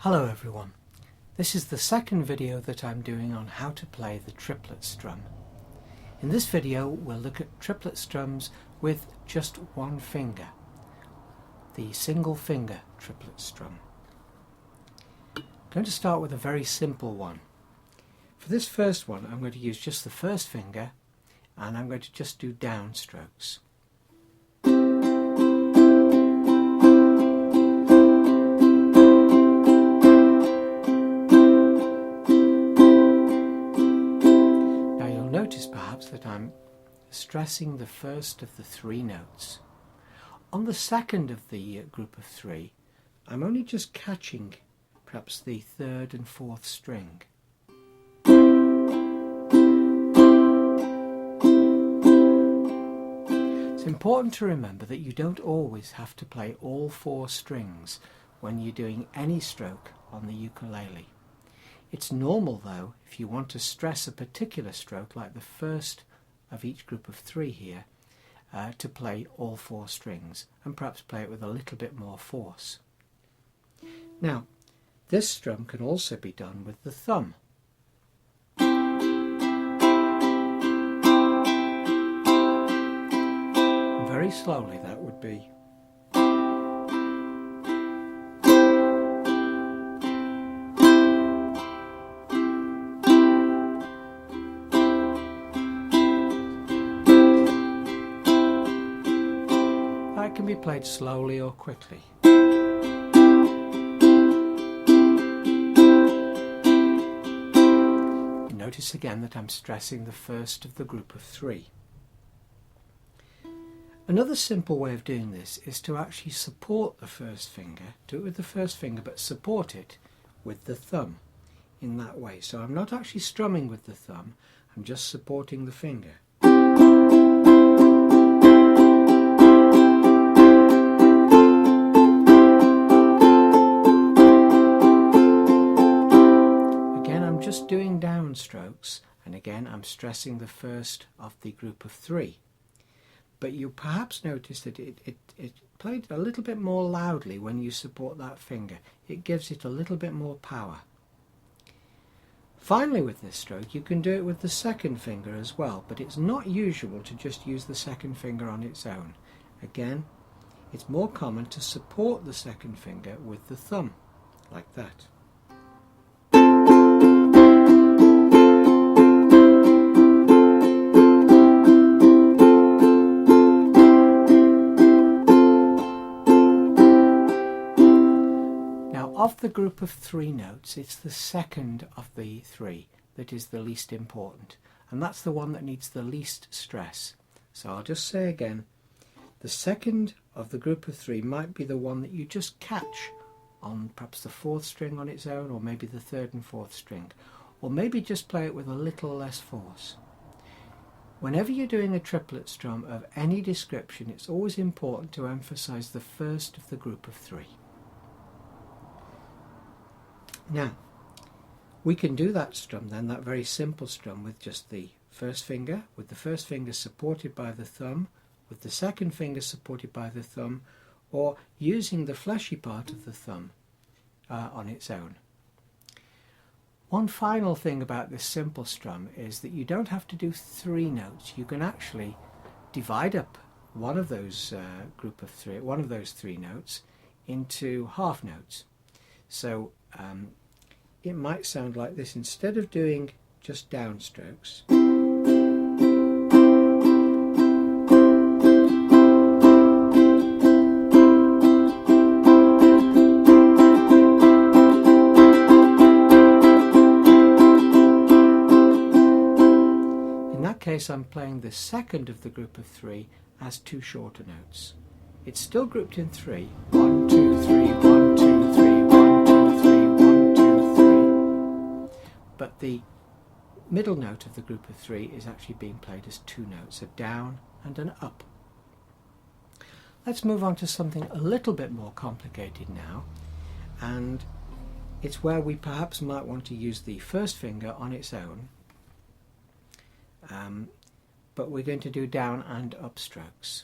Hello everyone. This is the second video that I'm doing on how to play the triplet strum. In this video we'll look at triplet strums with just one finger, the single finger triplet strum. I'm going to start with a very simple one. For this first one I'm going to use just the first finger and I'm going to just do downstrokes. Notice perhaps that I'm stressing the first of the three notes. On the second of the group of three, I'm only just catching perhaps the third and fourth string. It's important to remember that you don't always have to play all four strings when you're doing any stroke on the ukulele. It's normal though, if you want to stress a particular stroke like the first of each group of three here, to play all four strings and perhaps play it with a little bit more force. Now, this strum can also be done with the thumb. And very slowly that would be. It can be played slowly or quickly. Notice again that I'm stressing the first of the group of three. Another simple way of doing this is to actually support the first finger, do it with the first finger but support it with the thumb in that way. So I'm not actually strumming with the thumb, I'm just supporting the finger. Doing downstrokes, and again I'm stressing the first of the group of three, but you perhaps notice that it played a little bit more loudly when you support that finger. It gives it a little bit more power. Finally, with this stroke you can do it with the second finger as well, but it's not usual to just use the second finger on its own. Again, it's more common to support the second finger with the thumb, like that. Of the group of three notes, it's the second of the three that is the least important, and that's the one that needs the least stress. So I'll just say again, the second of the group of three might be the one that you just catch on perhaps the fourth string on its own, or maybe the third and fourth string, or maybe just play it with a little less force. Whenever you're doing a triplet strum of any description, it's always important to emphasize the first of the group of three. Now, we can do that strum then, that very simple strum, with just the first finger, with the first finger supported by the thumb, with the second finger supported by the thumb, or using the fleshy part of the thumb on its own. One final thing about this simple strum is that you don't have to do three notes. You can actually divide up one of those three notes into half notes. So it might sound like this. Instead of doing just downstrokes, in that case I'm playing the second of the group of three as two shorter notes. It's still grouped in three. 1, 2, 3, 1, 2, 3, 1, 2, 3, 1, 2, 3. But the middle note of the group of three is actually being played as two notes, a down and an up. Let's move on to something a little bit more complicated now, and it's where we perhaps might want to use the first finger on its own, but we're going to do down and up strokes.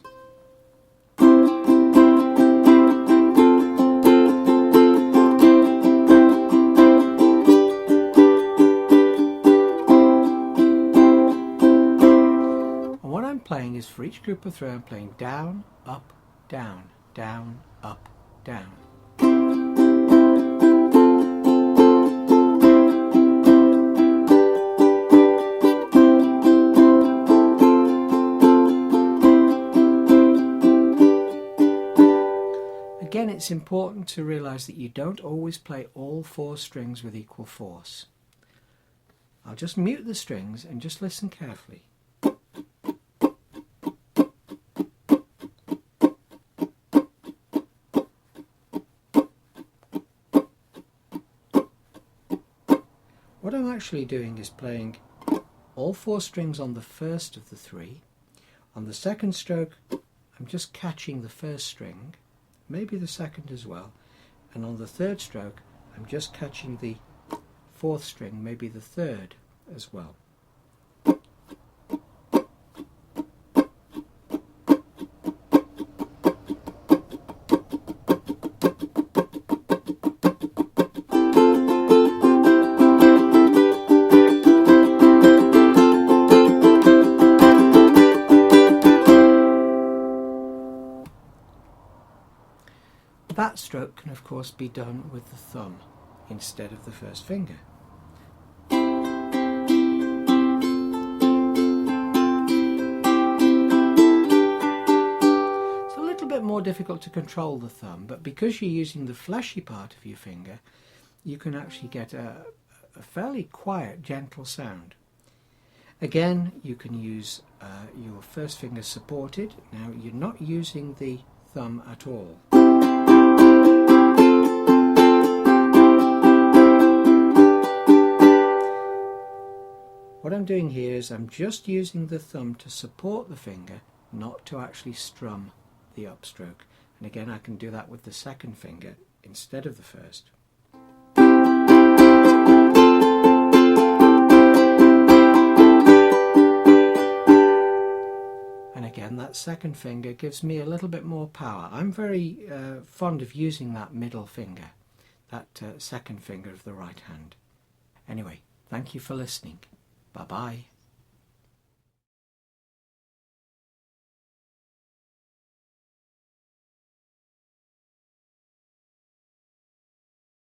is for each group of 3 I'm playing down, up, down, down, up, down. Again, it's important to realise that you don't always play all 4 strings with equal force. I'll just mute the strings and just listen carefully. What I'm actually doing is playing all 4 strings on the first of the 3. On the second stroke, I'm just catching the first string, maybe the second as well, and on the third stroke I'm just catching the 4th string, maybe the 3rd as well. That stroke can of course be done with the thumb instead of the first finger. It's a little bit more difficult to control the thumb, but because you're using the fleshy part of your finger, you can actually get a fairly quiet, gentle sound. Again, you can use your first finger supported. Now you're not using the thumb at all. What I'm doing here is I'm just using the thumb to support the finger, not to actually strum the upstroke. And again, I can do that with the second finger instead of the first. And again, that second finger gives me a little bit more power. I'm very fond of using that middle finger, that second finger of the right hand. Anyway, thank you for listening. Bye-bye.